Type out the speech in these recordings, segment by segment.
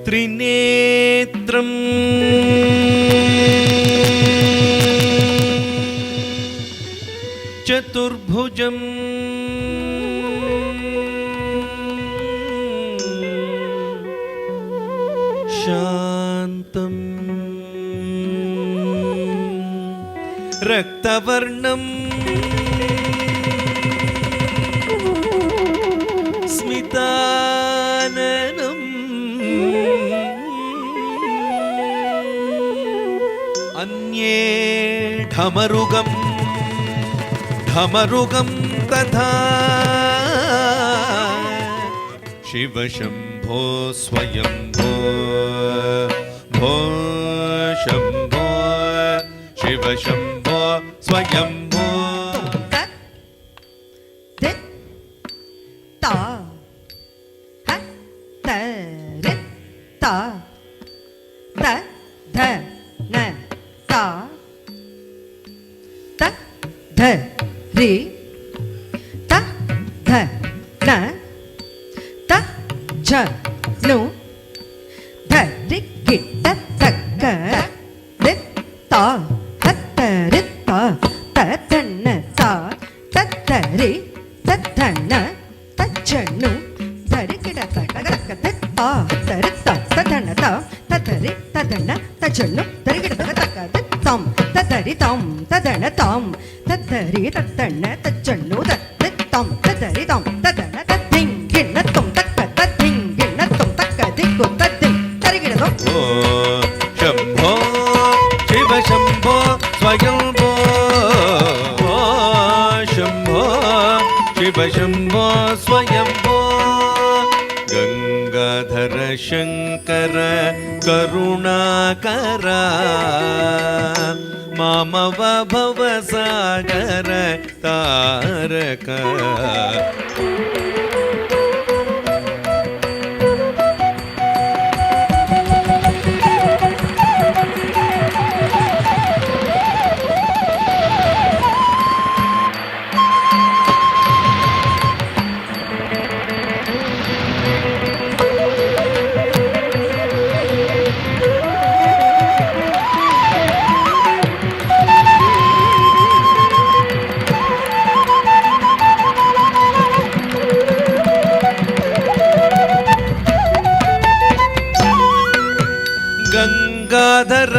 ತ್ರಿನೇತ್ರಂ ಚತುರ್ಭುಜಂ ಶಾಂತಂ ರಕ್ತವರ್ಣಂ ಸ್ಮಿತಾನನಂ ಅನ್ಯೇ ಢಮರುಗಂ ಢಮರುಗಂ ತಥಾ ಶಿವ ಶಂಭೋ ಸ್ವಯಂಭೋ ಭೋ ಶಂಭೋ ಶಿವ ಶಂಭೋ ಸ್ವಯಂಭೋ ರಿ ತ ಧ ನ ತ ಝ ನು ಧ ರಿ ಗಿಟ್ಟ ತಕ್ಕ ರಿ ತ ಹತ್ತ ರಿ ತ ತ ತಣ್ಣ ತ ತತ್ತ ರಿ ತತ್ತಣ್ಣ ತಚ್ಚಣ್ಣು ಧರಿ ಗಿಡ ತಕ್ಕ ತ ತರಿ ತ ತದಣ್ಣ ತ ತತ್ತರಿ ತದಣ್ಣ ತಚ್ಚಣ್ಣು ಧರಿ ಗಿಡ ತಕ್ಕ ತಂ ತದರಿ ತಂ ತದಣ ತಂ ತತ್ತರಿ ತತ್ತಣ್ಣ ತಚ್ಚಣ್ಣು ತಂ ತದರಿ ತಂ ತದಣ ತದ್ದಿಂಗಿಣ್ಣ ತುಂ ತಕ್ಕ ತದ್ದಿಂಗಿಣ್ಣ ತುಂ ತಕ್ಕ ದಿಕ್ಕು ತದ್ದಿಂ ತರಿಗಿಡದು ಶಂಭೋ ಶಿವ ಶಂಭೋ ಸ್ವಯಂಭೋ ಶಂಭೋ ಶಿವ ಶಂಭೋ ಸ್ವಯಂಭೋ ಗಂಗಾಧರ ಶಂಕರ ಕರುಣಾಕರ ಮಾಮವ ಭವಸಾಗರ ತಾರಕ ಗಂಗಾಧರ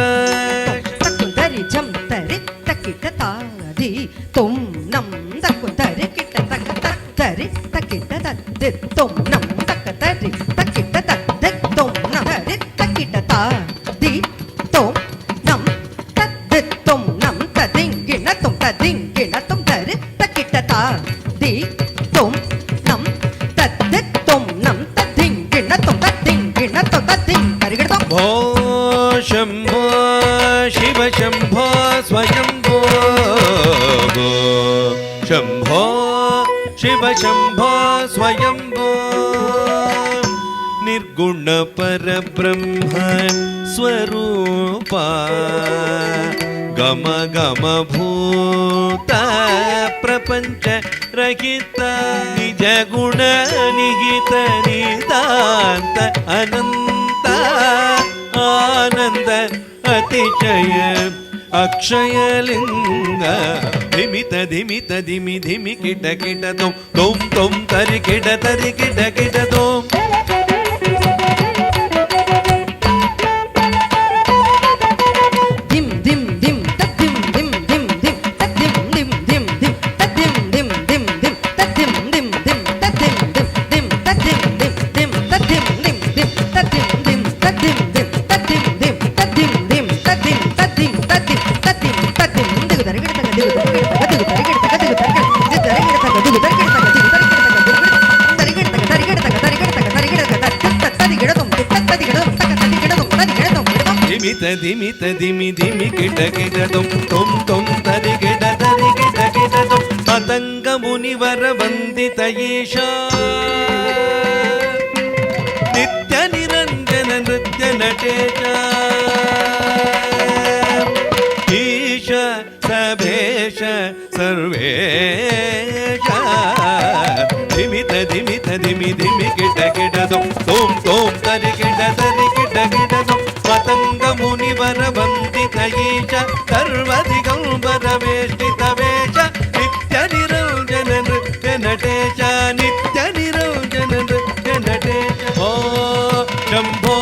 ತಕ್ಕುಂದರಿ ಜಂ ತರಿ ತಕ್ಕಿಟ ತಾದಿ ತುಂ ನಂ ತಕ್ಕುಂದರಿ ಕಿಟ್ಟ ತಕ್ಕ ತರಿ ತಕ್ಕಿಟ ತದ್ದಿ ತುಂ ನಂ ತಕ್ಕ ತರಿ ತಕ್ಕಿಟ ತದ್ದಿ ತುಂ ನಂ ತರಿ ತಕ್ಕಿಟ ತಾದಿ ತುಂ ನಂ ತದ್ದಿ ತುಂ ನಂ ತದಿಂಗಿಣ ತುಂ ತದಿಂಗಿಣ ತುಂ ತರಿ ತಕ್ಕಿಟ ತಾದಿ ತುಂ ನಂ ತದ್ದಿ ತುಂ ನಂ ತದಿಂಗಿಣ ತುಂ ತದಿಂಗಿಣ ತುಂ ತದಿಂ ತರಿಗಿಡ ಭೋ ಶಂಭೋ ಶಿವ ಶಂಭೋ ಸ್ವಯಂಭೋ ಶಂಭೋ ಶಿವ ಶಂಭೋ ಸ್ವಯಂಭೋ ನಿರ್ಗುಣ ಪರಬ್ರಹ್ಮ ಸ್ವರೂಪ ಗಮ ಗಮ ಭೂತ ಪ್ರಪಂಚ ರಹಿತ ನಿಜ ಗುಣ ನಿಹಿತ ನಿತಾಂತ ಅನಂತ ಆನಂದ ಅತಿಶಯ ಅಕ್ಷಯಲಿಂಗ ಧಿಮಿತ ಧಿಮಿತ ಧಿಮಿ ಧಿಮಿ ಕಿಟ ಕಿಟ ತೋಂ ತೋಂ ತೋಂ ತರಿ ಕಿಟ ಕಿಟ ತೋಂ ಧಿಮ್ ಧಿಮ್ ಧಿಮ್ ತದ್ಧಿಮ್ ಧಿಮ್ ಧಿಮ್ ಧಿಮ್ ತದ್ಧಿಮ್ ಧಿಮ್ ಧಿಮ್ ಧಿಮ್ ತದ್ಧಿಮ್ ಧಿಮ್ ಧಿಮ್ ಧಿಮ್ ತದ್ಧಿಮ್ ಧಿಮ್ ಧಿಮ್ ತದ್ಧಿಮ್ ಧಿಮ್ ಧಿಮ್ ತದ್ಧಿಮ್ ಧಿಮ್ ಧಿಮ್ ತದ್ಧಿಮ್ ಧಿಮ್ ಧಿಮ್ ತದ್ಧಿಮ್ ಧಿಮ್ ತದ್ಧಿಮ್ ಧಿಮ್ ತದ್ಧಿಮ್ ಧಿಮ್ ತದ್ಧಿಮ್ ಧಿಮ್ ತದ್ಧಿಮ್ ತದ್ಧಿಮ್ ತದ್ಧಿಮ್ ತದ್ಧಿಮ್ ತದ್ಧಿಮ್ ದಿಗು ದರಿಗಿಡ ತಗ ದಿಗು ದರಿಗಿಡ ತಗ ದಿಗು ದರಿಗಿಡ ತಗ ದಿಗು ದರಿಗಿಡ ತಗ ದಿಗು ದರಿಗಿಡ ತಗ ದಿಗು ದರಿಗಿಡ ತಗ ದರಿಗಿಡ ತಗ ದರಿಗಿಡ ತಗ ದರಿಗಿಡ ತಗ ತದಿಗಿಡ ತುಂ ತದಿಗಿಡ ತುಂ ತಗ ತದಿಗಿಡ ತುಂ ತದಿಗಿಡ ತುಂ ಧಿಮಿತ ಧಿಮಿತ ಧಿಮಿ ಧಿಮಿ ಕಿಟ ತೋಂ ತೋಂ ತೋಂ ತರಿ ಕಿಟ ತೋಂ ಪತಂಗ ಮುನಿವರ ವಂದಿತ ಈಶ ನಿತ್ಯ ನಿರಂಜನ ನೃತ್ಯ ನಟೇಶ ಈಶ ಸಭೇಶ ಸರ್ವೇಶ ధిమి ధిమి గిట గిటదం తోం తోం తరి గిట గిటదం పతంగ మునివర వందిత ఈశ సర్వదిగంబర వేష్టిత వేష నిత్య నిరంజన నృత్య నటేశ నిత్య నిరంజన నృత్య నటేశ ఓ శంభో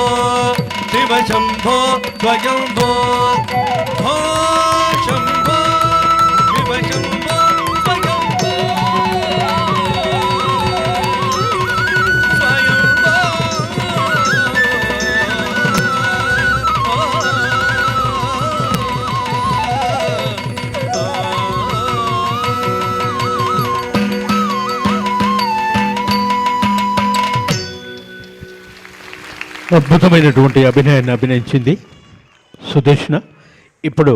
శివ శంభో స్వయంభో ఓ శంభో శివ శంభో స్వయంభో అద్భుతమైనటువంటి అభినయాన్ని అభినయించింది సుదేష్ణ. ఇప్పుడు